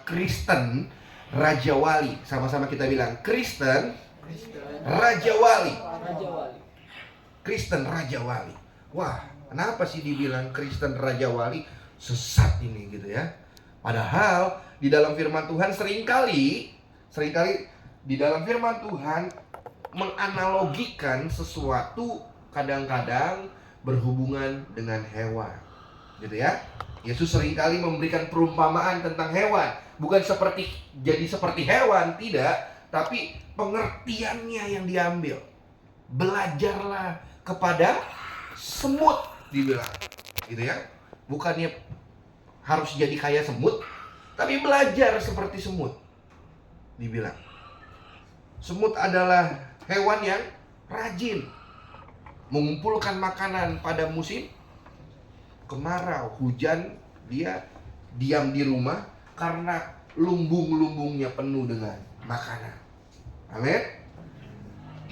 Kristen Raja Wali. Sama-sama kita bilang Kristen Raja Wali. Kristen Raja Wali. Wah, kenapa sih dibilang Kristen Raja Wali? Sesat ini gitu ya. Padahal di dalam firman Tuhan seringkali di dalam firman Tuhan menganalogikan sesuatu kadang-kadang berhubungan dengan hewan, gitu ya. Yesus seringkali memberikan perumpamaan tentang hewan, bukan jadi seperti hewan, tidak, tapi pengertiannya yang diambil. Belajarlah kepada semut, dibilang, gitu ya. Bukannya harus jadi kayak semut, tapi belajar seperti semut, dibilang. Semut adalah hewan yang rajin mengumpulkan makanan pada musim kemarau, hujan, dia diam di rumah karena lumbung-lumbungnya penuh dengan makanan. Amin.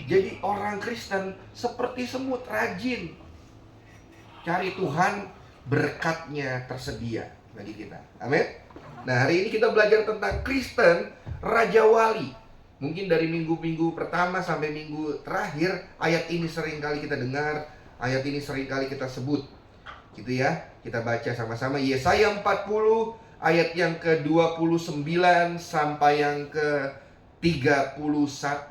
Jadi orang Kristen seperti semut, rajin cari Tuhan, berkatnya tersedia bagi kita. Amin. Nah, hari ini kita belajar tentang Kristen Raja Wali. Mungkin dari minggu-minggu pertama sampai minggu terakhir, ayat ini sering kali kita dengar, ayat ini sering kali kita sebut, gitu ya. Kita baca sama-sama Yesaya 40 ayat yang ke-29 sampai yang ke-31.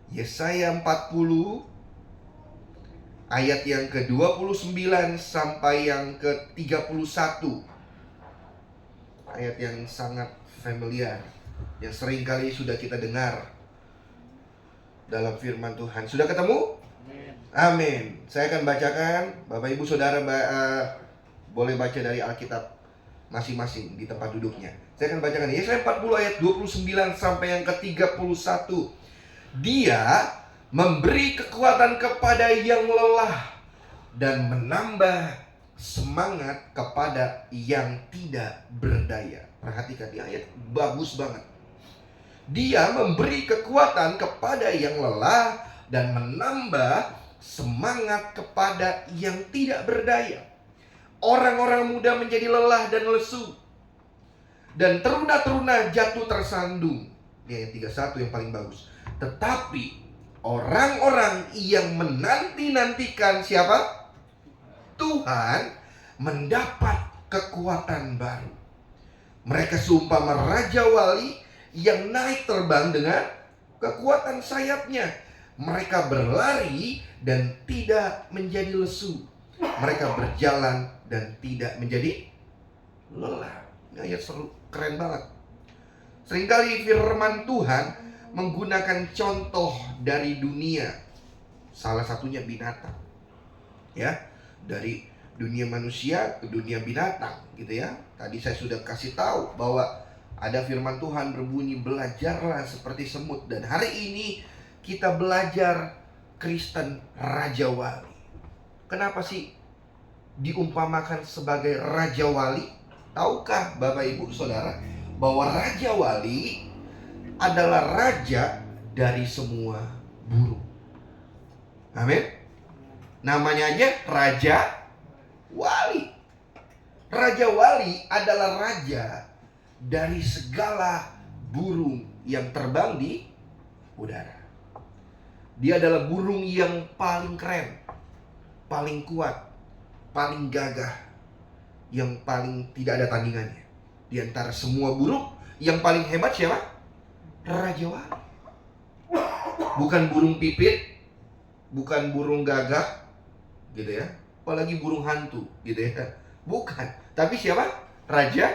Yesaya 40 ayat yang ke-29 sampai yang ke-31. Ayat yang sangat familiar, yang sering kali sudah kita dengar dalam firman Tuhan. Sudah ketemu? Amin. Saya akan bacakan. Bapak Ibu Saudara boleh baca dari Alkitab masing-masing di tempat duduknya. Saya akan bacakan Yesaya 40 ayat 29 sampai yang ke-31. Dia memberi kekuatan kepada yang lelah dan menambah semangat kepada yang tidak berdaya. Perhatikan di ayat bagus banget. Dia memberi kekuatan kepada yang lelah dan menambah semangat kepada yang tidak berdaya. Orang-orang muda menjadi lelah dan lesu, dan teruna-teruna jatuh tersandung. Ini ayat 31 yang paling bagus. Tetapi orang-orang yang menanti-nantikan siapa? Tuhan, mendapat kekuatan baru. Mereka seumpama Raja Wali yang naik terbang dengan kekuatan sayapnya. Mereka berlari dan tidak menjadi lesu. Mereka berjalan dan tidak menjadi lelah. Ini ayat seru, keren banget. Seringkali firman Tuhan menggunakan contoh dari dunia. Salah satunya binatang. Ya, dari dunia manusia ke dunia binatang, gitu ya. Tadi saya sudah kasih tahu bahwa ada firman Tuhan berbunyi, belajarlah seperti semut. Dan hari ini kita belajar Kristen Raja Wali. Kenapa sih diumpamakan sebagai Raja Wali? Tahukah Bapak Ibu Saudara bahwa Raja Wali adalah raja dari semua burung? Amin. Namanya aja Raja Wali. Raja Wali adalah raja dari segala burung yang terbang di udara. Dia adalah burung yang paling keren, paling kuat, paling gagah, yang paling tidak ada tandingannya. Di antara semua burung, yang paling hebat siapa? Raja Wali. Bukan burung pipit, bukan burung gagak, gitu ya. Apalagi burung hantu, gitu ya. Bukan. Tapi siapa? Raja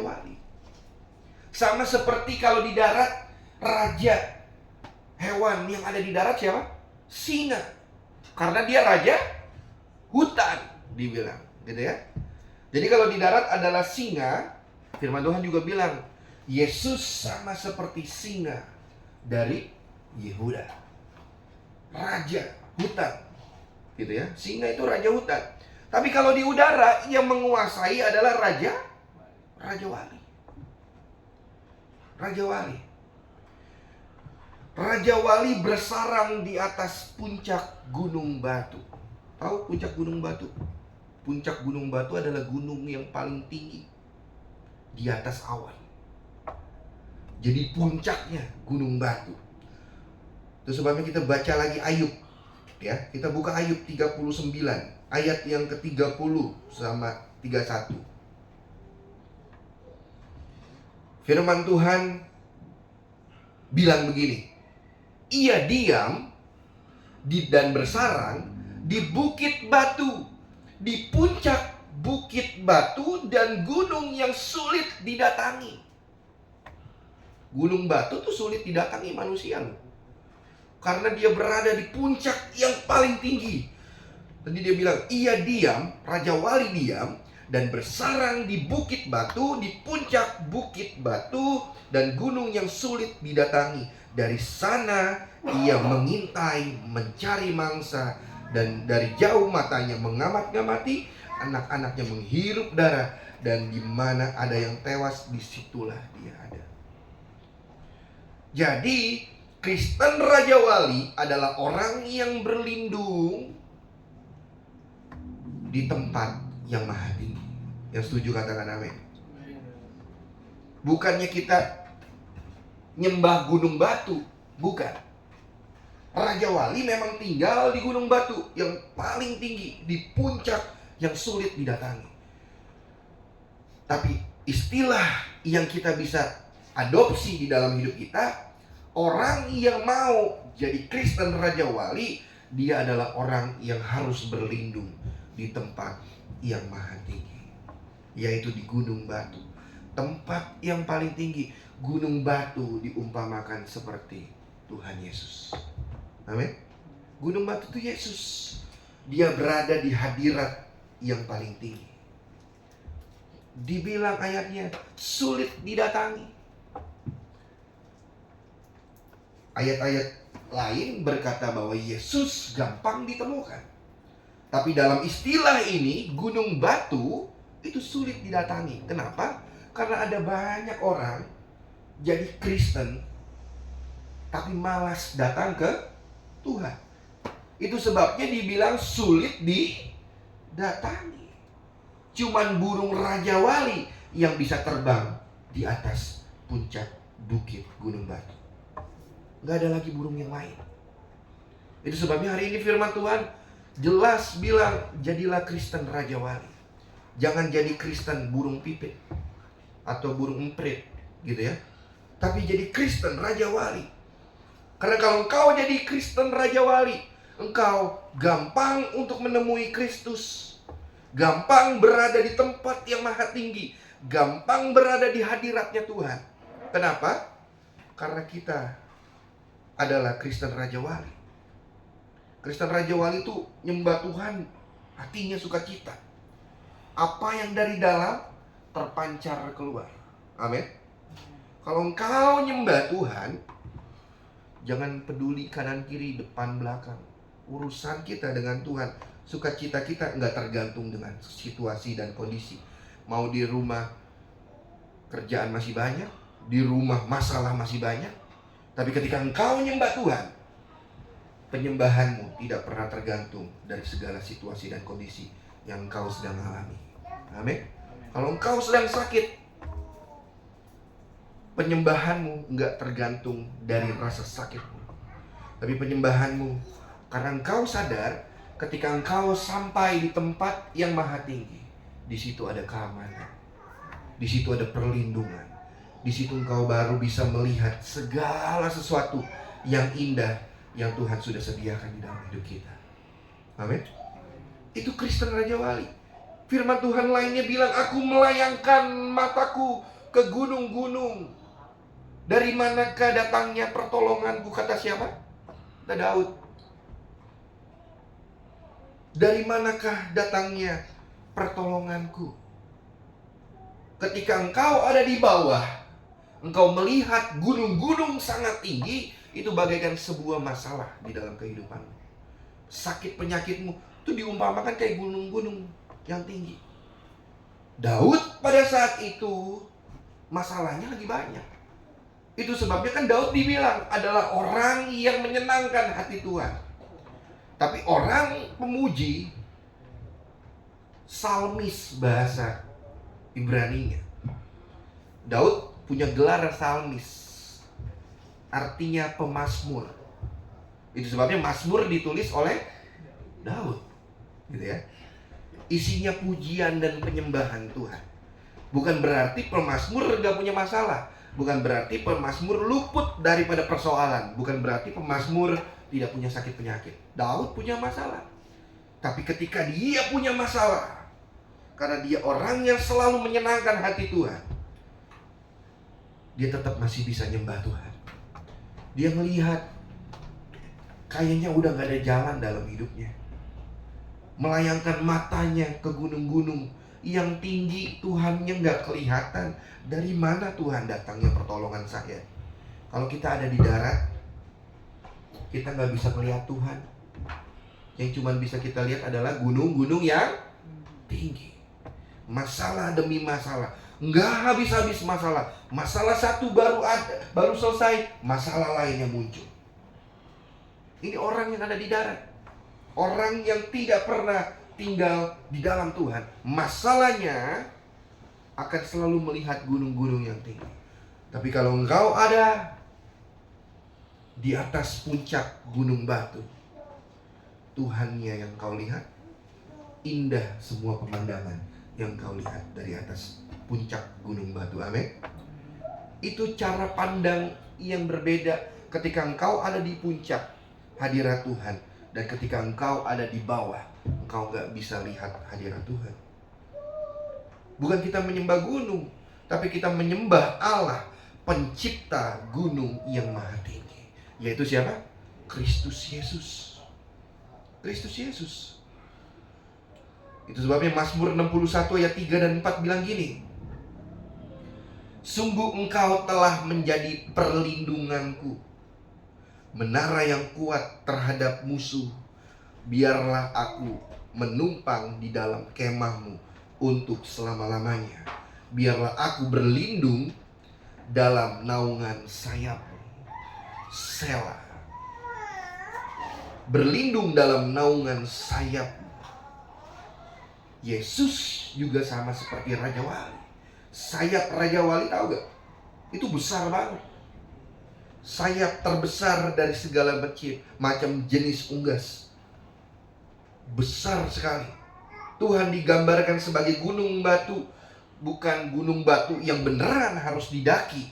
Wali. Sama seperti kalau di darat, raja hewan yang ada di darat siapa? Singa. Karena dia raja hutan, dibilang, gitu ya. Jadi kalau di darat adalah singa, firman Tuhan juga bilang, Yesus sama seperti singa dari Yehuda. Raja hutan, gitu ya. Singa itu raja hutan. Tapi kalau di udara, yang menguasai adalah Raja Wali. Raja Wali. Raja Wali bersarang di atas puncak Gunung Batu. Tahu puncak Gunung Batu? Puncak Gunung Batu adalah gunung yang paling tinggi di atas awan. Jadi puncaknya gunung batu. Itu sebabnya kita baca lagi Ayub. Ya, kita buka Ayub 39 ayat yang ke-30 sama 31. Firman Tuhan bilang begini, ia diam dan bersarang di bukit batu, di puncak bukit batu dan gunung yang sulit didatangi. Gunung batu tuh sulit didatangi manusia loh, karena dia berada di puncak yang paling tinggi. Tadi dia bilang, ia diam, Raja Wali diam dan bersarang di bukit batu, di puncak bukit batu dan gunung yang sulit didatangi. Dari sana ia mengintai, mencari mangsa, dan dari jauh matanya mengamat-ngamati, anak-anaknya menghirup darah, dan di mana ada yang tewas, disitulah dia ada. Jadi Kristen Raja Wali adalah orang yang berlindung di tempat yang maha tinggi. Yang setuju katakan amin. Bukannya kita nyembah gunung batu, bukan. Raja Wali memang tinggal di gunung batu yang paling tinggi, di puncak yang sulit didatangi. Tapi istilah yang kita bisa adopsi di dalam hidup kita, orang yang mau jadi Kristen Raja Wali, dia adalah orang yang harus berlindung di tempat yang maha tinggi, yaitu di gunung batu. Tempat yang paling tinggi, gunung batu diumpamakan seperti Tuhan Yesus. Amin. Gunung batu itu Yesus. Dia berada di hadirat yang paling tinggi. Dibilang ayatnya sulit didatangi. Ayat-ayat lain berkata bahwa Yesus gampang ditemukan. Tapi dalam istilah ini, gunung batu itu sulit didatangi. Kenapa? Karena ada banyak orang jadi Kristen tapi malas datang ke Tuhan. Itu sebabnya dibilang sulit didatangi. Cuman burung Raja Wali yang bisa terbang di atas puncak bukit gunung batu. Gak ada lagi burung yang lain. Itu sebabnya hari ini firman Tuhan jelas bilang, jadilah Kristen Raja Wali. Jangan jadi Kristen burung pipit atau burung emprit gitu ya. Tapi jadi Kristen Raja Wali. Karena kalau engkau jadi Kristen Raja Wali, engkau gampang untuk menemui Kristus, gampang berada di tempat yang maha tinggi, gampang berada di hadiratnya Tuhan. Kenapa? Karena kita adalah Kristen Raja Wali. Kristen Raja Wali itu nyembah Tuhan, hatinya sukacita. Apa yang dari dalam terpancar keluar. Amin. Kalau engkau nyembah Tuhan, jangan peduli kanan kiri, depan belakang. Urusan kita dengan Tuhan, sukacita kita nggak tergantung dengan situasi dan kondisi. Mau di rumah kerjaan masih banyak, di rumah masalah masih banyak, tapi ketika engkau nyembah Tuhan, penyembahanmu tidak pernah tergantung dari segala situasi dan kondisi yang engkau sedang alami. Amin. Kalau engkau sedang sakit, penyembahanmu enggak tergantung dari rasa sakitmu, tapi penyembahanmu karena engkau sadar ketika engkau sampai di tempat yang maha tinggi, di situ ada keamanan, di situ ada perlindungan, di situ engkau baru bisa melihat segala sesuatu yang indah yang Tuhan sudah sediakan di dalam hidup kita. Amin. Itu Kristen Raja Wali. Firman Tuhan lainnya bilang, aku melayangkan mataku ke gunung-gunung. Dari manakah datangnya pertolonganku? Kata siapa? Kata Daud. Dari manakah datangnya pertolonganku? Ketika engkau ada di bawah, engkau melihat gunung-gunung sangat tinggi, itu bagaikan sebuah masalah di dalam kehidupanmu. Sakit penyakitmu itu diumpamakan kayak gunung-gunung yang tinggi. Daud pada saat itu masalahnya lagi banyak. Itu sebabnya kan Daud dibilang adalah orang yang menyenangkan hati Tuhan. Tapi orang pemuji, salmis bahasa Ibraninya. Daud punya gelar psalmis, artinya pemazmur. Itu sebabnya mazmur ditulis oleh Daud, gitu ya. Isinya pujian dan penyembahan Tuhan. Bukan berarti pemazmur gak punya masalah. Bukan berarti pemazmur luput daripada persoalan. Bukan berarti pemazmur tidak punya sakit penyakit. Daud punya masalah. Tapi ketika dia punya masalah, karena dia orang yang selalu menyenangkan hati Tuhan, dia tetap masih bisa nyembah Tuhan. Dia melihat kayaknya udah gak ada jalan dalam hidupnya. Melayangkan matanya ke gunung-gunung yang tinggi, Tuhannya gak kelihatan. Dari mana Tuhan datangnya pertolongan saya? Kalau kita ada di darat, kita gak bisa melihat Tuhan. Yang cuma bisa kita lihat adalah gunung-gunung yang tinggi. Masalah demi masalah, nggak habis-habis masalah. Masalah satu baru selesai, masalah lainnya muncul. Ini orang yang ada di darat, orang yang tidak pernah tinggal di dalam Tuhan. Masalahnya akan selalu melihat gunung-gunung yang tinggi. Tapi kalau engkau ada di atas puncak gunung batu, Tuhannya yang kau lihat, indah semua pemandangan yang kau lihat dari atas puncak gunung batu. Amin. Itu cara pandang yang berbeda ketika engkau ada di puncak hadirat Tuhan, dan ketika engkau ada di bawah, engkau gak bisa lihat hadirat Tuhan. Bukan kita menyembah gunung, tapi kita menyembah Allah, pencipta gunung yang maha tinggi. Yaitu siapa? Kristus Yesus. Kristus Yesus. Itu sebabnya Mazmur 61 ayat 3 dan 4 bilang gini: sungguh engkau telah menjadi perlindunganku, menara yang kuat terhadap musuh. Biarlah aku menumpang di dalam kemahmu untuk selama-lamanya. Biarlah aku berlindung dalam naungan sayapmu. Selah. Berlindung dalam naungan sayapmu. Yesus juga sama seperti Raja Wali. Sayap Raja Wali tahu gak? Itu besar banget. Sayap terbesar dari segala macam jenis unggas. Besar sekali. Tuhan digambarkan sebagai gunung batu. Bukan gunung batu yang beneran harus didaki,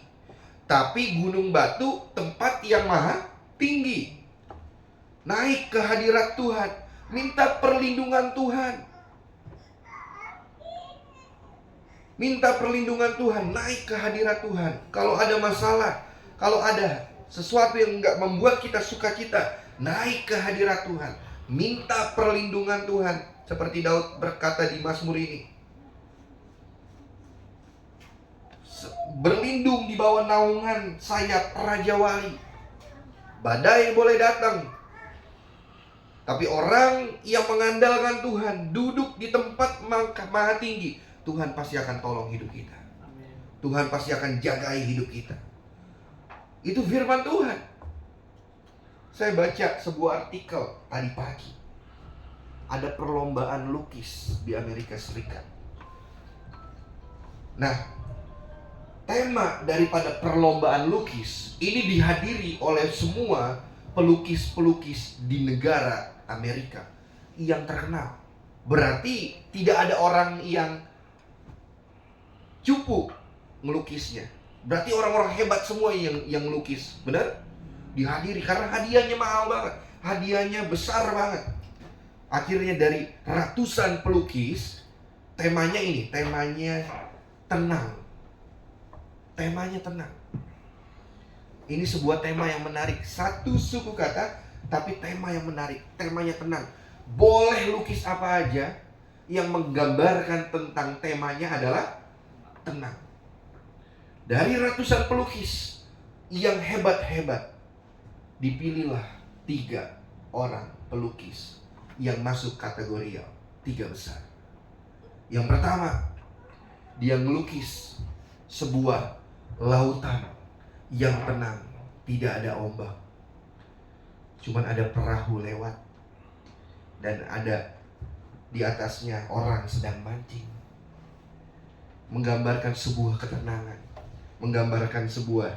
tapi gunung batu tempat yang maha tinggi. Naik ke hadirat Tuhan, minta perlindungan Tuhan. Minta perlindungan Tuhan, naik ke hadirat Tuhan. Kalau ada masalah, kalau ada sesuatu yang gak membuat kita sukacita, naik ke hadirat Tuhan, minta perlindungan Tuhan. Seperti Daud berkata di Mazmur ini, berlindung di bawah naungan sayap Raja Wali. Badai boleh datang, tapi orang yang mengandalkan Tuhan, duduk di tempat maha tinggi, Tuhan pasti akan tolong hidup kita. Tuhan pasti akan jagai hidup kita. Itu firman Tuhan. Saya baca sebuah artikel tadi pagi. Ada perlombaan lukis di Amerika Serikat. Nah, tema daripada perlombaan lukis ini dihadiri oleh semua pelukis-pelukis di negara Amerika yang terkenal. Berarti tidak ada orang yang cupu ngelukisnya. Berarti orang-orang hebat semua yang lukis. Benar? Dihadiri karena hadiahnya mahal banget. Hadiahnya besar banget. Akhirnya dari ratusan pelukis, temanya ini, temanya tenang. Temanya tenang. Ini sebuah tema yang menarik. Satu suku kata, tapi tema yang menarik. Temanya tenang. Boleh lukis apa aja, yang menggambarkan tentang temanya adalah tenang. Dari ratusan pelukis yang hebat-hebat, dipilihlah 3 orang pelukis yang masuk kategori 3 besar. Yang pertama, dia melukis sebuah lautan yang tenang, tidak ada ombak, cuman ada perahu lewat, dan ada di atasnya orang sedang mancing, menggambarkan sebuah ketenangan. menggambarkan sebuah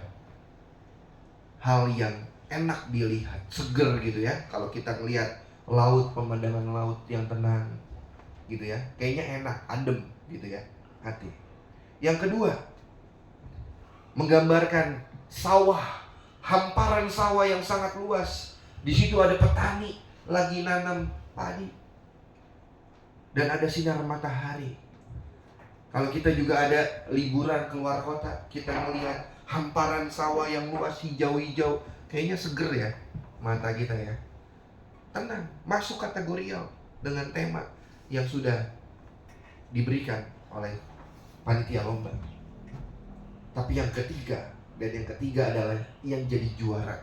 hal yang enak dilihat, seger gitu ya. Kalau kita ngelihat laut, pemandangan laut yang tenang gitu ya, kayaknya enak, adem gitu ya hati. Yang kedua, menggambarkan sawah, hamparan sawah yang sangat luas. Di situ ada petani lagi nanam padi dan ada sinar matahari. Kalau kita juga ada liburan keluar kota, kita melihat hamparan sawah yang luas, hijau-hijau, kayaknya seger ya mata kita ya. Tenang, masuk kategorial dengan tema yang sudah diberikan oleh panitia lomba. Tapi yang ketiga, dan yang ketiga adalah yang jadi juara.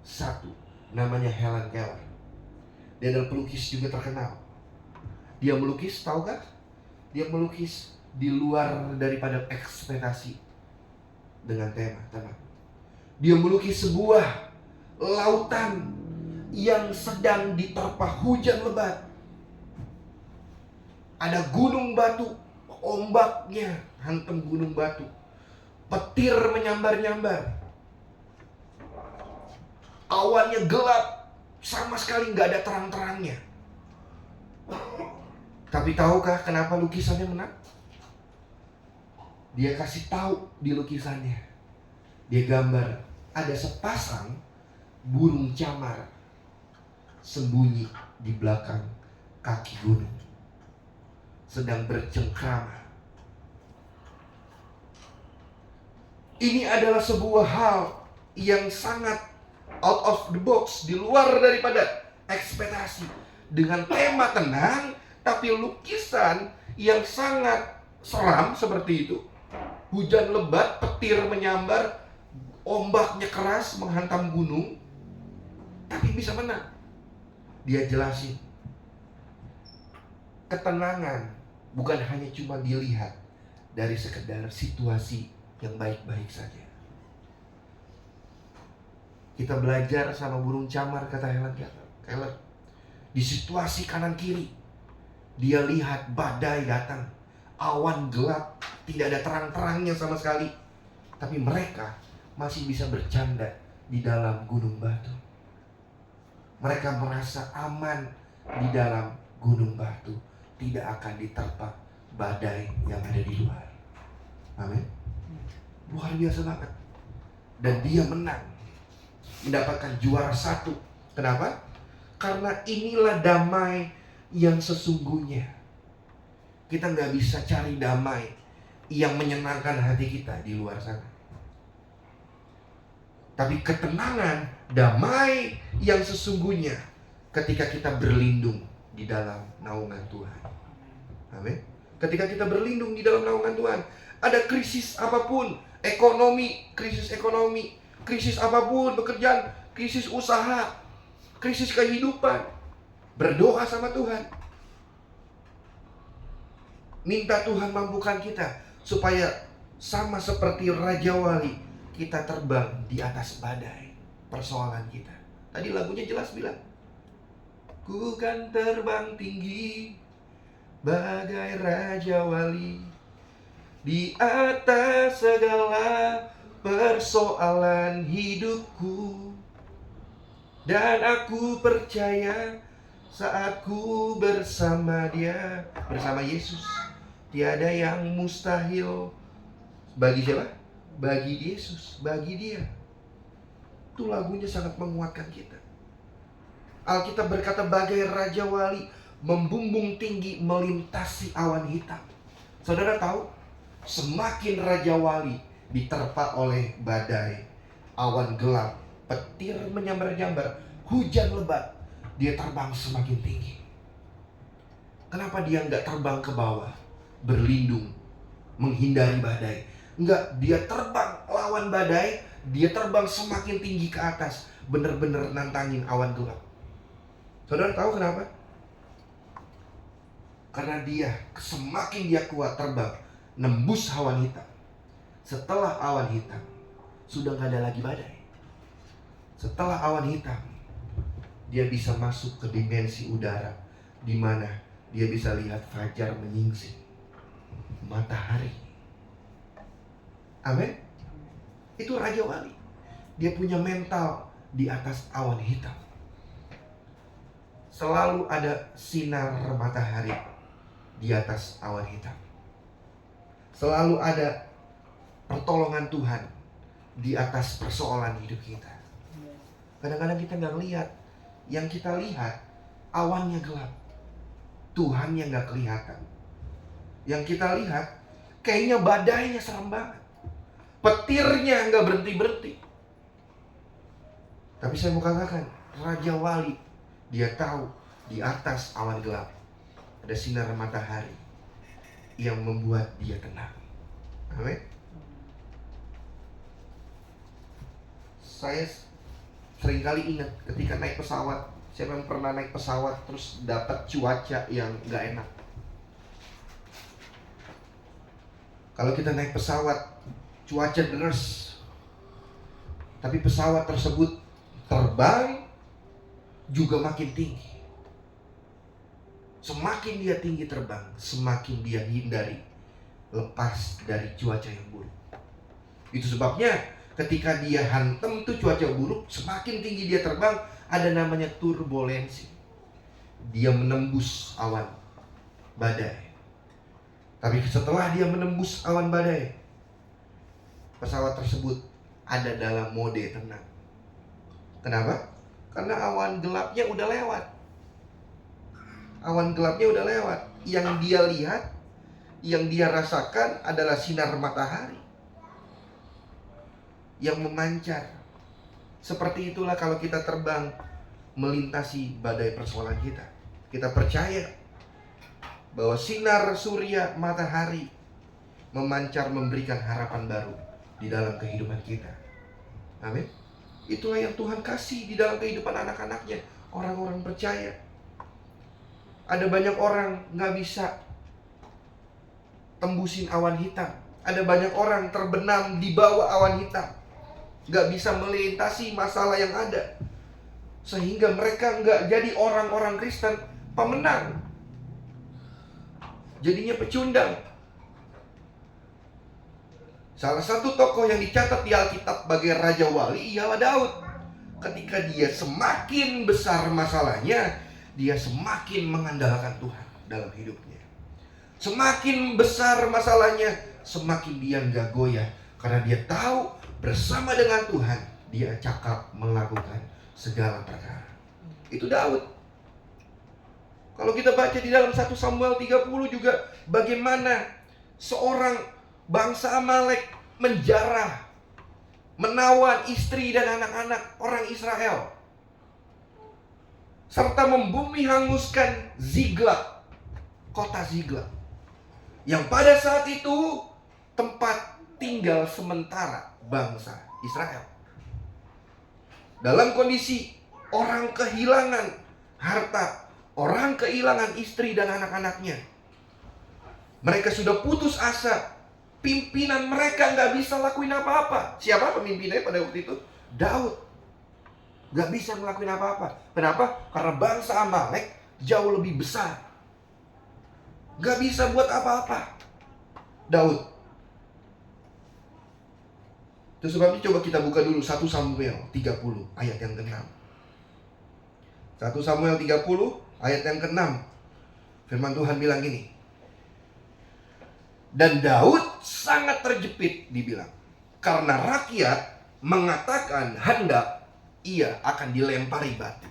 Satu, namanya Helen Keller. Dia adalah pelukis juga terkenal. Dia melukis, tahu gak? Dia melukis di luar daripada ekspektasi dengan tema tenang. Dia melukis sebuah lautan yang sedang diterpa hujan lebat. Ada gunung batu, ombaknya hantam gunung batu. Petir menyambar-nyambar. Awannya gelap, sama sekali nggak ada terang-terangnya. Tapi tahukah kenapa lukisannya menang? Dia kasih tahu di lukisannya. Dia gambar ada sepasang burung camar sembunyi di belakang kaki gunung, sedang bercengkrama. Ini adalah sebuah hal yang sangat out of the box, di luar daripada ekspektasi. Dengan tema tenang, tapi lukisan yang sangat seram seperti itu. Hujan lebat, petir menyambar, ombaknya keras menghantam gunung, tapi bisa menang. Dia jelasin, ketenangan bukan hanya cuma dilihat dari sekedar situasi yang baik-baik saja. Kita belajar sama burung camar, kata Helen Keller. Di situasi kanan kiri, dia lihat badai datang, awan gelap, tidak ada terang-terangnya sama sekali. Tapi mereka masih bisa bercanda di dalam gunung batu. Mereka merasa aman di dalam gunung batu, tidak akan diterpa badai yang ada di luar. Amin. Luar biasa banget. Dan dia menang, mendapatkan juara 1. Kenapa? Karena inilah damai yang sesungguhnya. Kita nggak bisa cari damai yang menyenangkan hati kita di luar sana. Tapi ketenangan, damai yang sesungguhnya ketika kita berlindung di dalam naungan Tuhan. Amin. Ketika kita berlindung di dalam naungan Tuhan, ada krisis apapun, krisis ekonomi, krisis apapun, pekerjaan, krisis usaha, krisis kehidupan, berdoa sama Tuhan. Minta Tuhan mampukan kita supaya sama seperti Raja Wali, kita terbang di atas badai persoalan kita. Tadi lagunya jelas bilang, ku kan terbang tinggi bagai Raja Wali di atas segala persoalan hidupku. Dan aku percaya saat ku bersama Dia, bersama Yesus, tiada yang mustahil bagi siapa? Bagi Yesus, bagi Dia. Itu lagunya sangat menguatkan kita. Alkitab berkata bagai Raja Wali membumbung tinggi melintasi awan hitam. Saudara tahu, semakin Raja Wali diterpa oleh badai, awan gelap, petir menyambar-nyambar, hujan lebat, dia terbang semakin tinggi. Kenapa dia nggak terbang ke bawah, berlindung, menghindari badai? Enggak, dia terbang lawan badai, dia terbang semakin tinggi ke atas, benar-benar nantangin awan gelap. Saudara tahu kenapa? Karena dia semakin dia kuat terbang, nembus awan hitam. Setelah awan hitam, sudah gak ada lagi badai. Setelah awan hitam, dia bisa masuk ke dimensi udara, di mana dia bisa lihat fajar menyingsing, matahari. Amin. Itu Raja Wali. Dia punya mental di atas awan hitam. Selalu ada sinar matahari di atas awan hitam. Selalu ada pertolongan Tuhan di atas persoalan hidup kita. Kadang-kadang kita nggak lihat. Yang kita lihat, awannya gelap. Tuhan yang nggak kelihatan. Yang kita lihat, kayaknya badainya serem banget. Petirnya nggak berhenti-berhenti. Tapi saya mau katakan, Raja Wali, dia tahu di atas awan gelap ada sinar matahari yang membuat dia tenang. Amin. Saya seringkali ingat ketika naik pesawat. Siapa yang pernah naik pesawat terus dapat cuaca yang gak enak? Kalau kita naik pesawat, cuaca deras, tapi pesawat tersebut terbang juga makin tinggi. Semakin dia tinggi terbang, semakin dia hindari lepas dari cuaca yang buruk. Itu sebabnya ketika dia hantam tuh cuaca buruk, semakin tinggi dia terbang, ada namanya turbulensi. Dia menembus awan badai. Tapi setelah dia menembus awan badai, pesawat tersebut ada dalam mode tenang. Kenapa? Karena awan gelapnya udah lewat. Awan gelapnya udah lewat. Yang dia lihat, yang dia rasakan adalah sinar matahari yang memancar. Seperti itulah kalau kita terbang melintasi badai persoalan kita. Kita percaya bahwa sinar surya matahari memancar memberikan harapan baru di dalam kehidupan kita. Amin. Itulah yang Tuhan kasih di dalam kehidupan anak-anaknya, orang-orang percaya. Ada banyak orang gak bisa tembusin awan hitam. Ada banyak orang terbenam di bawah awan hitam, gak bisa melintasi masalah yang ada, sehingga mereka gak jadi orang-orang Kristen pemenang, jadinya pecundang. Salah satu tokoh yang dicatat di Alkitab sebagai Raja Wali ialah Daud. Ketika dia semakin besar masalahnya, dia semakin mengandalkan Tuhan dalam hidupnya. Semakin besar masalahnya, semakin dia gak goyah, karena dia tahu bersama dengan Tuhan dia cakap melakukan segala perkara. Itu Daud. Kalau kita baca di dalam 1 Samuel 30 juga, bagaimana seorang bangsa Amalek menjarah, menawan istri dan anak-anak orang Israel, serta membumi hanguskan Ziklag, kota Ziklag, yang pada saat itu tempat tinggal sementara bangsa Israel. Dalam kondisi orang kehilangan harta, orang kehilangan istri dan anak-anaknya, mereka sudah putus asa. Pimpinan mereka gak bisa lakuin apa-apa. Siapa pemimpinnya pada waktu itu? Daud. Gak bisa ngelakuin apa-apa. Kenapa? Karena bangsa Amalek jauh lebih besar, gak bisa buat apa-apa Daud. Itu sebabnya coba kita buka dulu 1 Samuel 30 ayat yang ke-6. 1 Samuel 30 ayat yang ke-6. Firman Tuhan bilang gini. Dan Daud sangat terjepit, dibilang, karena rakyat mengatakan hendak ia akan dilempari batu.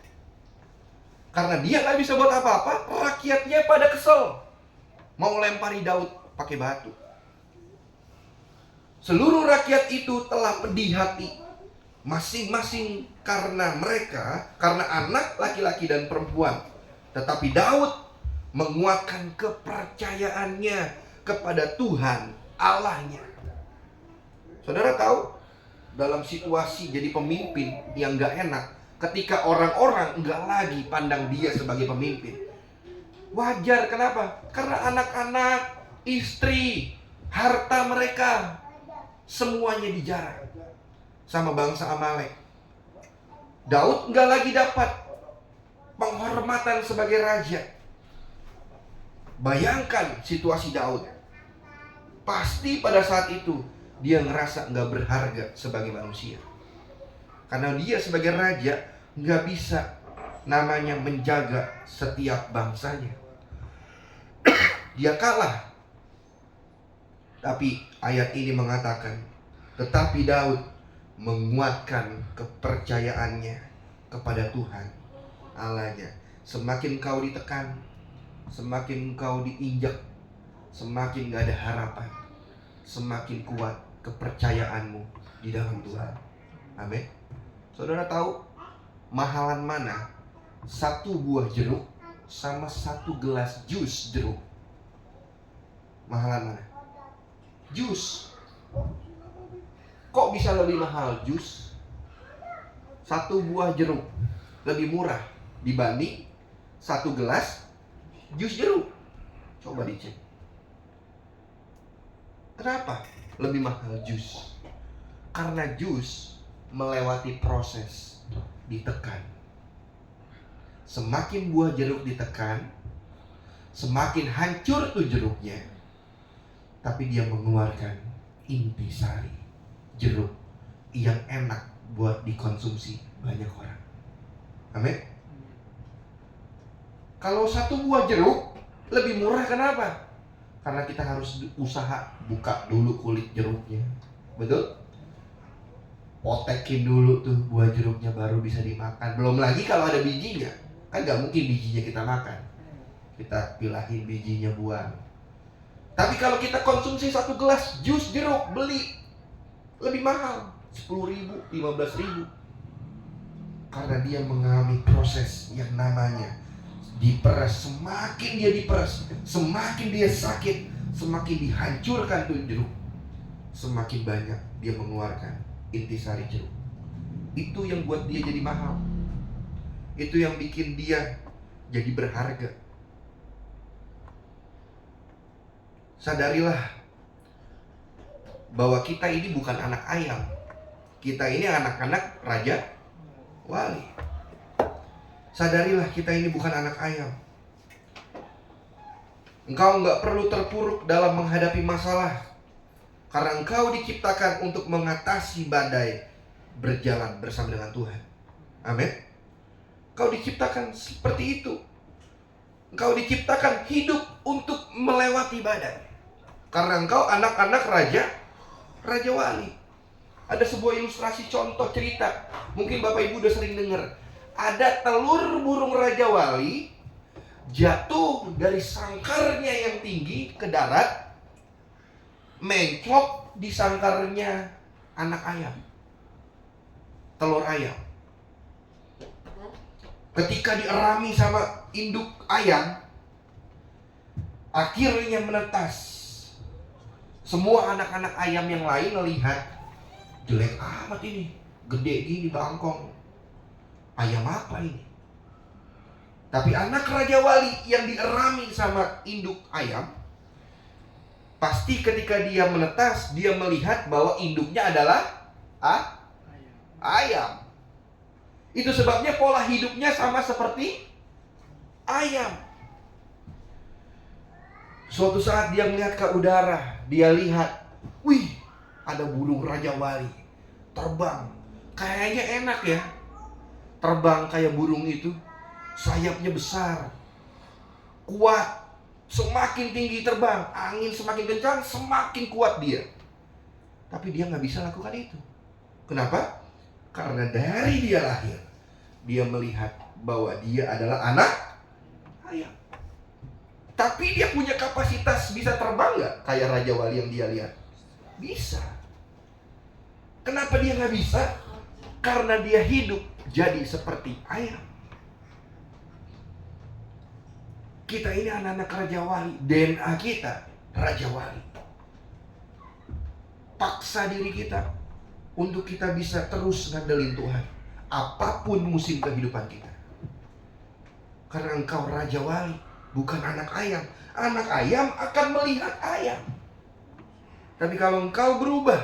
Karena dia gak bisa buat apa-apa, rakyatnya pada kesel, mau lempari Daud pakai batu. Seluruh rakyat itu telah pedih hati, masing-masing karena mereka, karena anak laki-laki dan perempuan. Tetapi Daud menguatkan kepercayaannya kepada Tuhan Allahnya. Saudara tahu, dalam situasi jadi pemimpin yang gak enak, ketika orang-orang gak lagi pandang dia sebagai pemimpin, wajar. Kenapa? Karena anak-anak, istri, harta mereka semuanya dijarah sama bangsa Amalek. Daud gak lagi dapat penghormatan sebagai raja. Bayangkan situasi Daud. Pasti pada saat itu dia ngerasa nggak berharga sebagai manusia. Karena dia sebagai raja nggak bisa namanya menjaga setiap bangsanya. Dia kalah. Tapi ayat ini mengatakan, tetapi Daud menguatkan kepercayaannya kepada Tuhan Allahnya. Semakin kau ditekan, semakin kau diinjak, semakin gak ada harapan, semakin kuat kepercayaanmu di dalam Tuhan. Amin. Saudara tahu mahalan mana satu buah jeruk sama satu gelas jus jeruk? Mahalan mana? Jus. Kok bisa lebih mahal jus? Satu buah jeruk lebih murah dibanding satu gelas jus jeruk. Coba dicek. Kenapa lebih mahal jus? Karena jus melewati proses ditekan. Semakin buah jeruk ditekan, semakin hancur tuh jeruknya. Tapi dia mengeluarkan intisari jeruk yang enak buat dikonsumsi banyak orang. Amin. Kalau satu buah jeruk lebih murah, kenapa? Karena kita harus usaha buka dulu kulit jeruknya. Betul? Potekin dulu tuh buah jeruknya baru bisa dimakan. Belum lagi kalau ada bijinya. Kan gak mungkin bijinya kita makan. Kita pilahin bijinya, buang. Tapi kalau kita konsumsi satu gelas jus jeruk, beli lebih mahal, 10.000, 15.000. Karena dia mengalami proses yang namanya diperas. Semakin dia diperas, semakin dia sakit, semakin dihancurkan tuh jeruk, semakin banyak dia mengeluarkan intisari jeruk. Itu yang buat dia jadi mahal. Itu yang bikin dia jadi berharga. Sadarilah bahwa kita ini bukan anak ayam. Kita ini anak-anak raja wali. Sadarilah kita ini bukan anak ayam. Engkau nggak perlu terpuruk dalam menghadapi masalah, karena engkau diciptakan untuk mengatasi badai, berjalan bersama dengan Tuhan. Amin. Engkau diciptakan seperti itu. Engkau diciptakan hidup untuk melewati badai. Karena engkau anak-anak raja wali. Ada sebuah ilustrasi contoh cerita. Mungkin Bapak Ibu udah sering dengar. Ada telur burung raja wali jatuh dari sangkarnya yang tinggi ke darat, menclok di sangkarnya anak ayam, telur ayam. Ketika dierami sama induk ayam, akhirnya menetas. Semua anak-anak ayam yang lain melihat, jelek amat ini, gede gini bangkong, ayam apa ini? Tapi anak raja wali yang dierami sama induk ayam, pasti ketika dia menetas, dia melihat bahwa induknya adalah ayam. Itu sebabnya pola hidupnya sama seperti ayam. Suatu saat dia melihat ke udara, dia lihat, wih, ada burung raja wali terbang. Kayaknya enak ya, terbang kayak burung itu. Sayapnya besar, kuat. Semakin tinggi terbang, angin semakin kencang, semakin kuat dia. Tapi dia gak bisa lakukan itu. Kenapa? Karena dari dia lahir, dia melihat bahwa dia adalah anak ayam. Tapi dia punya kapasitas bisa terbang gak? Kayak raja wali yang dia lihat. Bisa. Kenapa dia gak bisa? Karena dia hidup jadi seperti ayam. Kita ini anak-anak raja wali. DNA kita raja wali. Paksa diri kita untuk kita bisa terus ngandelin Tuhan, apapun musim kehidupan kita. Karena engkau raja wali, bukan anak ayam. Anak ayam akan melihat ayam. Tapi kalau engkau berubah,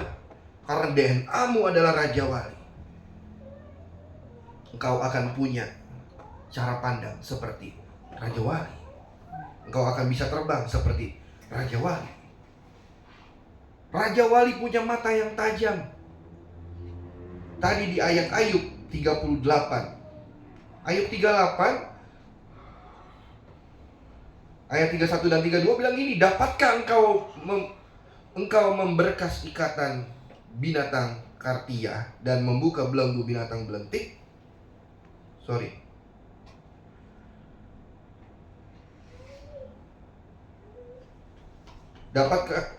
karena DNA-mu adalah raja wali, engkau akan punya cara pandang seperti raja wali. Engkau akan bisa terbang seperti raja wali. Raja Wali punya mata yang tajam. Tadi di ayat Ayub 38. Ayub 38 ayat 31 dan 32 bilang gini, dapatkah engkau memberkas ikatan binatang kartia dan membuka belenggu binatang belentik? Dapatkah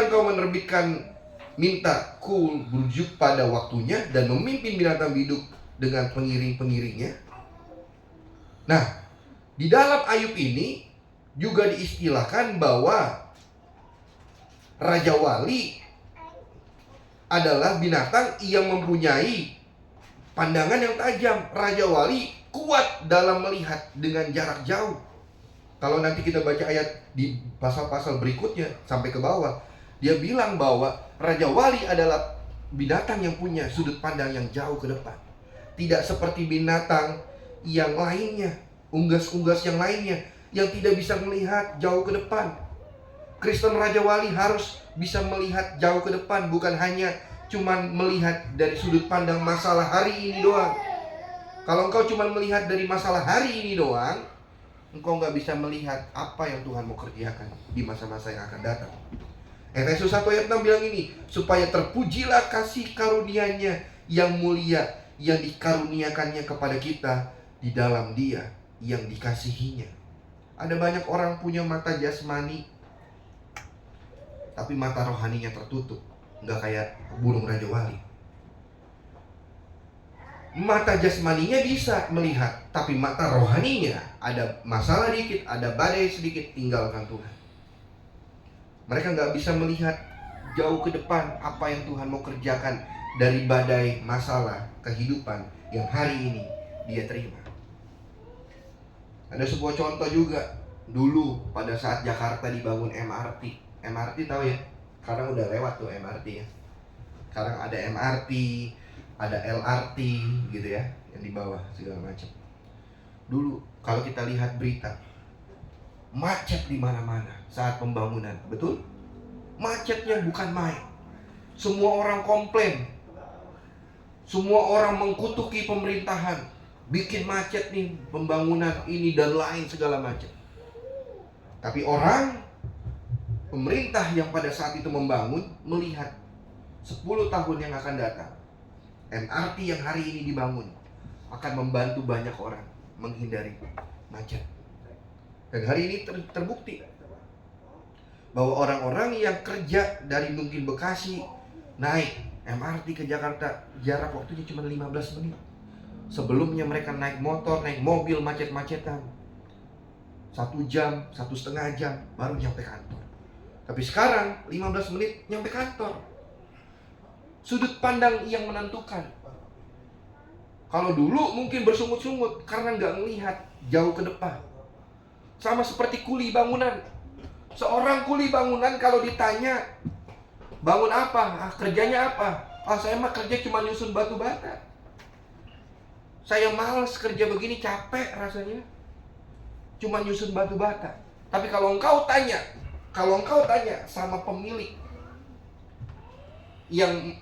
engkau menerbitkan minta kul berjuk pada waktunya dan memimpin binatang biduk dengan pengiring-pengiringnya? Nah, di dalam Ayub ini juga diistilahkan bahwa Raja Wali adalah binatang yang mempunyai pandangan yang tajam. Raja Wali kuat dalam melihat dengan jarak jauh. Kalau nanti kita baca ayat di pasal-pasal berikutnya sampai ke bawah, dia bilang bahwa Raja Wali adalah binatang yang punya sudut pandang yang jauh ke depan. Tidak seperti binatang yang lainnya, unggas-unggas yang lainnya yang tidak bisa melihat jauh ke depan. Kristen Raja Wali harus bisa melihat jauh ke depan, bukan hanya cuman melihat dari sudut pandang masalah hari ini doang. Kalau engkau cuma melihat dari masalah hari ini doang, engkau nggak bisa melihat apa yang Tuhan mau kerjakan di masa-masa yang akan datang. Efesus 1 ayat 6 bilang ini, supaya terpujilah kasih karunia-Nya yang mulia yang dikaruniakannya kepada kita di dalam Dia yang dikasihinya. Ada banyak orang punya mata jasmani, tapi mata rohaninya tertutup. Nggak kayak burung Raja Wali. Mata jasmaninya bisa melihat, tapi mata rohaninya ada masalah dikit, ada badai sedikit, tinggalkan Tuhan. Mereka nggak bisa melihat jauh ke depan apa yang Tuhan mau kerjakan dari badai masalah kehidupan yang hari ini dia terima. Ada sebuah contoh juga. Dulu pada saat Jakarta dibangun MRT. MRT tahu ya? Sekarang udah lewat tuh MRT ya. Sekarang ada MRT, ada LRT gitu ya, yang di bawah segala macam. Dulu kalau kita lihat berita, macet di mana-mana saat pembangunan, betul? Macetnya bukan main. Semua orang komplain. Semua orang mengkutuki pemerintahan. Bikin macet nih, pembangunan ini dan lain segala macam. Tapi pemerintah yang pada saat itu membangun melihat 10 tahun yang akan datang, MRT yang hari ini dibangun akan membantu banyak orang menghindari macet. Dan hari ini terbukti bahwa orang-orang yang kerja dari mungkin Bekasi naik MRT ke Jakarta, jarak waktunya cuma 15 menit. Sebelumnya mereka naik motor, naik mobil macet-macetan 1 jam, 1,5 jam baru nyampe kantor. Tapi sekarang 15 menit nyampe kantor. Sudut pandang yang menentukan. Kalau dulu mungkin bersungut-sungut karena nggak melihat jauh ke depan. Sama seperti kuli bangunan. Seorang kuli bangunan kalau ditanya, bangun apa? Kerjanya apa? Saya mah kerja cuma nyusun batu bata. Saya malas kerja begini, capek rasanya. Cuma nyusun batu bata. Tapi kalau engkau tanya sama pemilik yang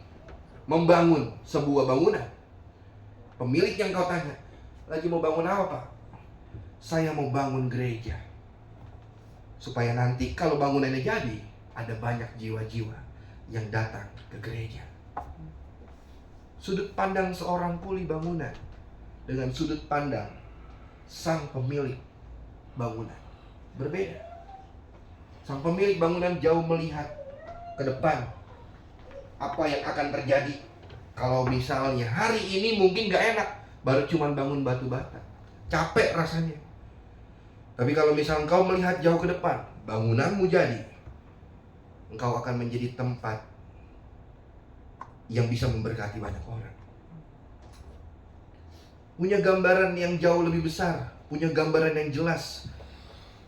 membangun sebuah bangunan, pemilik yang kau tanya, lagi mau bangun apa Pak? Saya mau bangun gereja, supaya nanti kalau bangunannya jadi, ada banyak jiwa-jiwa yang datang ke gereja. Sudut pandang seorang kuli bangunan dengan sudut pandang sang pemilik bangunan berbeda. Sang pemilik bangunan jauh melihat ke depan apa yang akan terjadi. Kalau misalnya hari ini mungkin gak enak, baru cuma bangun batu bata, capek rasanya. Tapi kalau misalnya engkau melihat jauh ke depan, bangunanmu jadi, engkau akan menjadi tempat yang bisa memberkati banyak orang. Punya gambaran yang jauh lebih besar, punya gambaran yang jelas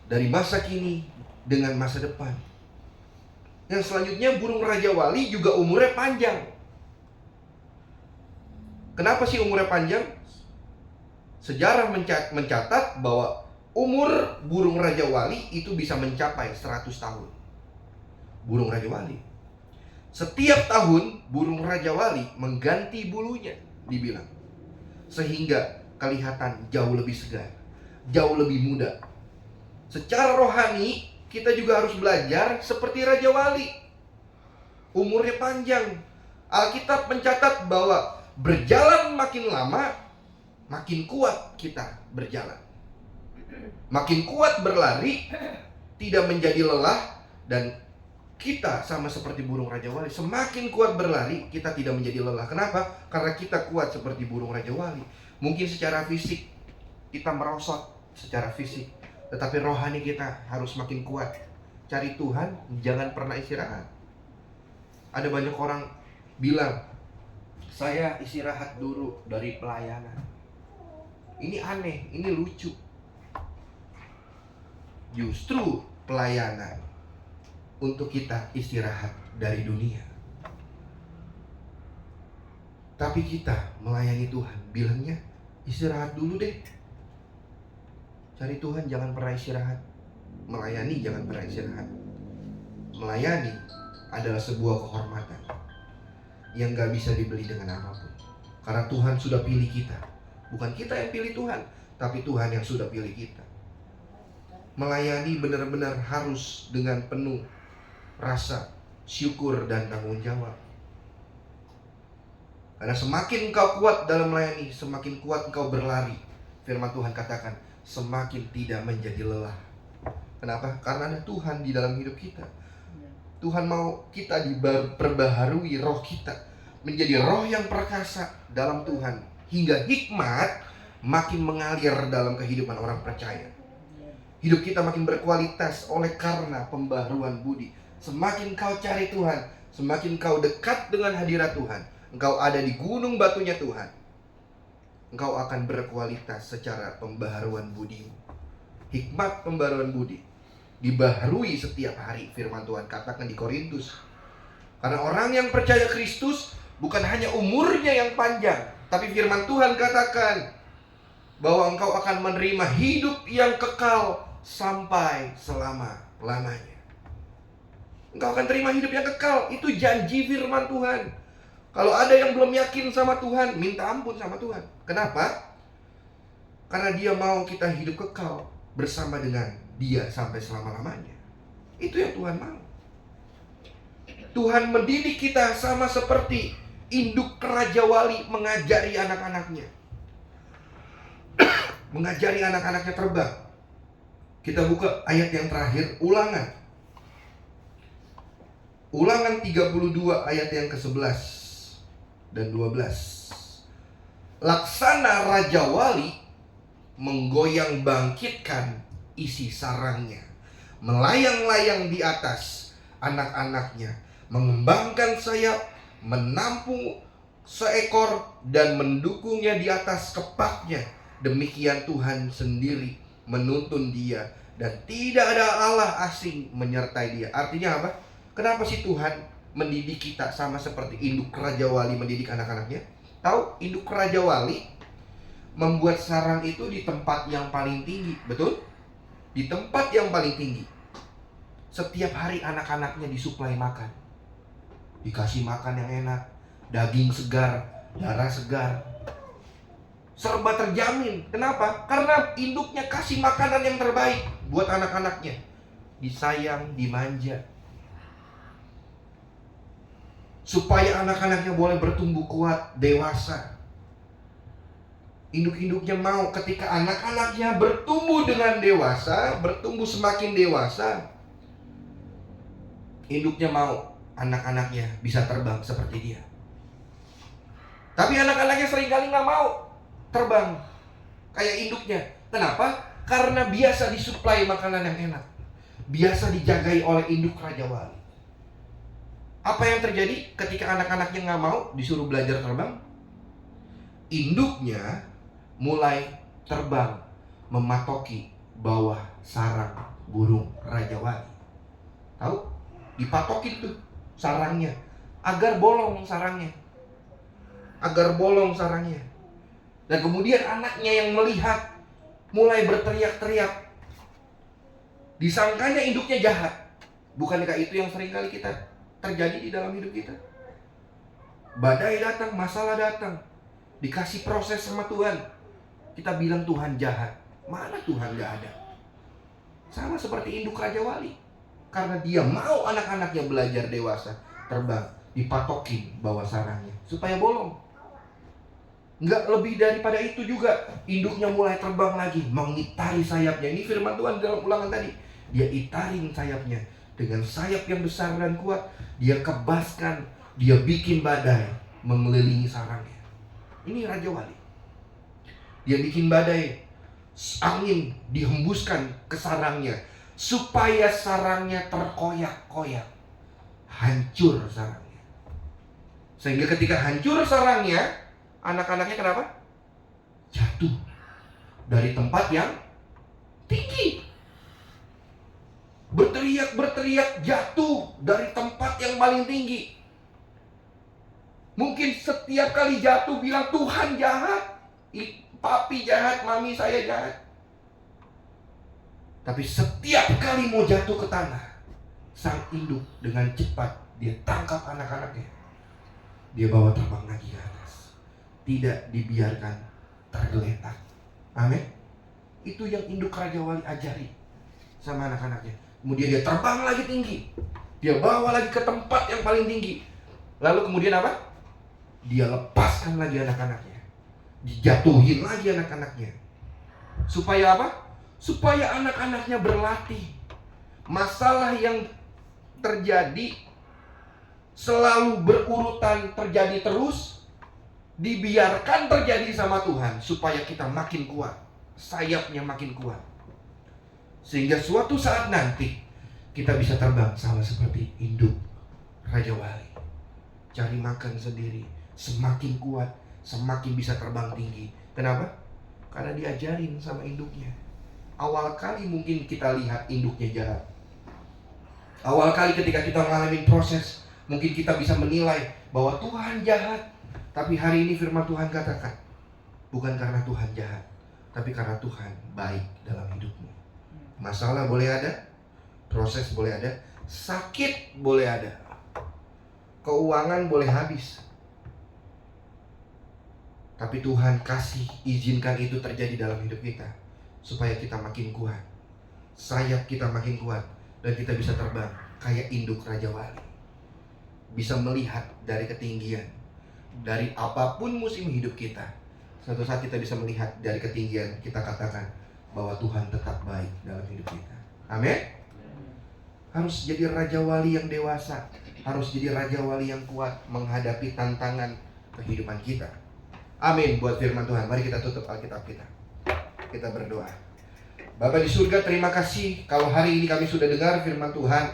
dari masa kini dengan masa depan. Yang selanjutnya, burung Raja Wali juga umurnya panjang. Kenapa sih umurnya panjang? Sejarah mencatat bahwa Umur burung Raja Wali itu bisa mencapai 100 tahun. Burung Raja Wali. Setiap tahun burung Raja Wali mengganti bulunya, dibilang. Sehingga kelihatan jauh lebih segar, jauh lebih muda. Secara rohani kita juga harus belajar seperti Raja Wali. Umurnya panjang. Alkitab mencatat bahwa berjalan makin lama, makin kuat kita berjalan. Makin kuat berlari, tidak menjadi lelah. Dan kita sama seperti burung Raja Wali. Semakin kuat berlari, kita tidak menjadi lelah. Kenapa? Karena kita kuat seperti burung Raja Wali. Mungkin secara fisik kita merosot secara fisik, tetapi rohani kita harus makin kuat. Cari Tuhan, jangan pernah istirahat. Ada banyak orang bilang, saya istirahat dulu dari pelayanan. Ini aneh, ini lucu. Justru pelayanan untuk kita istirahat dari dunia. Tapi kita melayani Tuhan, bilangnya istirahat dulu deh. Cari Tuhan, jangan pernah istirahat. Melayani jangan pernah istirahat. Melayani adalah sebuah kehormatan yang gak bisa dibeli dengan apapun. Karena Tuhan sudah pilih kita. Bukan kita yang pilih Tuhan, tapi Tuhan yang sudah pilih kita. Melayani benar-benar harus dengan penuh rasa syukur dan tanggung jawab. Karena semakin engkau kuat dalam melayani, semakin kuat engkau berlari. Firman Tuhan katakan, semakin tidak menjadi lelah. Kenapa? Karena ada Tuhan di dalam hidup kita. Tuhan mau kita diperbaharui roh kita menjadi roh yang perkasa dalam Tuhan, hingga hikmat makin mengalir dalam kehidupan orang percaya. Hidup kita makin berkualitas oleh karena pembaharuan budi. Semakin kau cari Tuhan, semakin kau dekat dengan hadirat Tuhan, engkau ada di gunung batunya Tuhan, engkau akan berkualitas secara pembaharuan budimu. Hikmat pembaharuan budi dibaharui setiap hari, firman Tuhan katakan di Korintus. Karena orang yang percaya Kristus bukan hanya umurnya yang panjang, tapi firman Tuhan katakan bahwa engkau akan menerima hidup yang kekal sampai selama-lamanya. Engkau akan terima hidup yang kekal, itu janji firman Tuhan. Kalau ada yang belum yakin sama Tuhan, minta ampun sama Tuhan. Kenapa? Karena Dia mau kita hidup kekal bersama dengan Dia sampai selama-lamanya. Itu yang Tuhan mau. Tuhan mendidik kita sama seperti induk Raja Wali mengajari anak-anaknya. Mengajari anak-anaknya terbang. Kita buka ayat yang terakhir, Ulangan. Ulangan 32 ayat yang ke-11 dan 12. Laksana Raja Wali menggoyang bangkitkan isi sarangnya, melayang-layang di atas anak-anaknya, mengembangkan sayap, menampung seekor dan mendukungnya di atas kepaknya. Demikian Tuhan sendiri menuntun dia, dan tidak ada Allah asing menyertai dia. Artinya apa? Kenapa sih Tuhan mendidik kita sama seperti induk Raja Wali mendidik anak-anaknya? Tahu, induk Raja Wali membuat sarang itu di tempat yang paling tinggi. Betul? Di tempat yang paling tinggi. Setiap hari anak-anaknya disuplai makan, dikasih makan yang enak, daging segar, darah segar, serba terjamin. Kenapa? Karena induknya kasih makanan yang terbaik buat anak-anaknya. Disayang, dimanja, supaya anak-anaknya boleh bertumbuh kuat, dewasa. Induk-induknya mau ketika anak-anaknya bertumbuh dengan dewasa, bertumbuh semakin dewasa, induknya mau anak-anaknya bisa terbang seperti dia. Tapi anak-anaknya seringkali gak mau terbang kayak induknya. Kenapa? Karena biasa disuplai makanan yang enak, biasa dijagai oleh induk Raja Wali. Apa yang terjadi ketika anak-anaknya gak mau disuruh belajar terbang? Induknya mulai terbang mematoki bawah sarang burung Raja Wali. Tahu? Dipatokin tuh sarangnya agar bolong sarangnya, agar bolong sarangnya. Dan kemudian anaknya yang melihat mulai berteriak-teriak, Disangkanya induknya jahat. Bukankah itu yang seringkali kita terjadi di dalam hidup kita? Badai datang, masalah datang, dikasih proses sama Tuhan, kita bilang Tuhan jahat. Mana Tuhan gak ada. Sama seperti induk Raja Wali. Karena dia mau anak-anaknya belajar dewasa, terbang, dipatokin bawa sarangnya supaya bolong. Nggak lebih daripada itu juga, induknya mulai terbang lagi, mengitari sayapnya. Ini firman Tuhan dalam Ulangan tadi. Dia itarin sayapnya dengan sayap yang besar dan kuat. Dia kebaskan, dia bikin badai mengelilingi sarangnya. Ini Raja Wali. Dia bikin badai, angin dihembuskan ke sarangnya supaya sarangnya terkoyak-koyak, hancur sarangnya. Sehingga ketika hancur sarangnya, anak-anaknya kenapa? Jatuh dari tempat yang tinggi. Berteriak-berteriak jatuh dari tempat yang paling tinggi. Mungkin setiap kali jatuh bilang Tuhan jahat, papi jahat, mami saya jahat. Tapi setiap kali mau jatuh ke tanah, sang induk dengan cepat dia tangkap anak-anaknya. Dia bawa terbang lagi ke atas. Tidak dibiarkan tergeletak. Amin. Itu yang induk Raja Wali ajari sama anak-anaknya. Kemudian dia terbang lagi tinggi. Dia bawa lagi ke tempat yang paling tinggi. Lalu kemudian apa? Dia lepaskan lagi anak-anaknya. Dijatuhin lagi anak-anaknya. Supaya apa? Supaya anak-anaknya berlatih. Masalah yang terjadi selalu berurutan terjadi terus, dibiarkan terjadi sama Tuhan supaya kita makin kuat, sayapnya makin kuat. Sehingga suatu saat nanti kita bisa terbang sama seperti induk Raja Wali. Cari makan sendiri, semakin kuat, semakin bisa terbang tinggi. Kenapa? Karena diajarin sama induknya. Awal kali mungkin kita lihat induknya jahat. Awal kali ketika kita mengalami proses, mungkin kita bisa menilai bahwa Tuhan jahat. Tapi hari ini firman Tuhan katakan, bukan karena Tuhan jahat, tapi karena Tuhan baik dalam hidupmu. Masalah boleh ada, proses boleh ada, sakit boleh ada, keuangan boleh habis. Tapi Tuhan kasih, izinkan itu terjadi dalam hidup kita supaya kita makin kuat, sayap kita makin kuat, dan kita bisa terbang kayak induk Raja Wali. Bisa melihat dari ketinggian, dari apapun musim hidup kita. Suatu saat kita bisa melihat dari ketinggian, kita katakan bahwa Tuhan tetap baik dalam hidup kita. Amin. Harus jadi Raja Wali yang dewasa, harus jadi Raja Wali yang kuat menghadapi tantangan kehidupan kita. Amin buat firman Tuhan. Mari kita tutup Alkitab kita. Kita berdoa. Bapa di surga, terima kasih kalau hari ini kami sudah dengar firman Tuhan,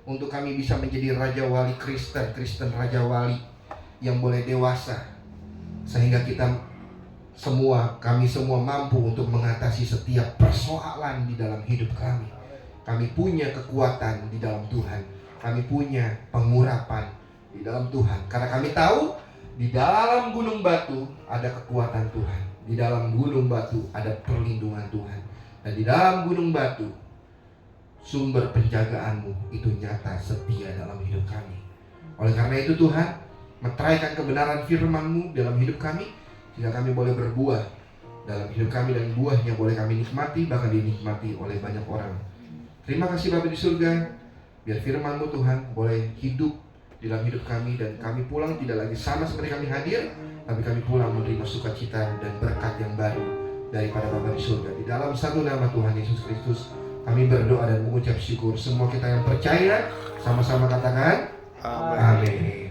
untuk kami bisa menjadi Raja Wali Kristen Raja Wali yang boleh dewasa, sehingga kami semua mampu untuk mengatasi setiap persoalan di dalam hidup kami. Kami punya kekuatan di dalam Tuhan. Kami punya pengurapan di dalam Tuhan. Karena kami tahu di dalam gunung batu ada kekuatan Tuhan. Di dalam gunung batu ada perlindungan Tuhan. Dan di dalam gunung batu sumber penjagaanmu itu nyata setia dalam hidup kami. Oleh karena itu Tuhan, meteraikan kebenaran firman-Mu dalam hidup kami, sehingga kami boleh berbuah dalam hidup kami, dan buahnya boleh kami nikmati, bahkan dinikmati oleh banyak orang. Terima kasih Bapa di surga, biar firman-Mu Tuhan boleh hidup di dalam hidup kami, dan kami pulang tidak lagi sama seperti kami hadir, tapi kami pulang menerima sukacita dan berkat yang baru daripada Bapa di surga. Di dalam satu nama Tuhan Yesus Kristus kami berdoa dan mengucap syukur. Semua kita yang percaya sama-sama katakan amin.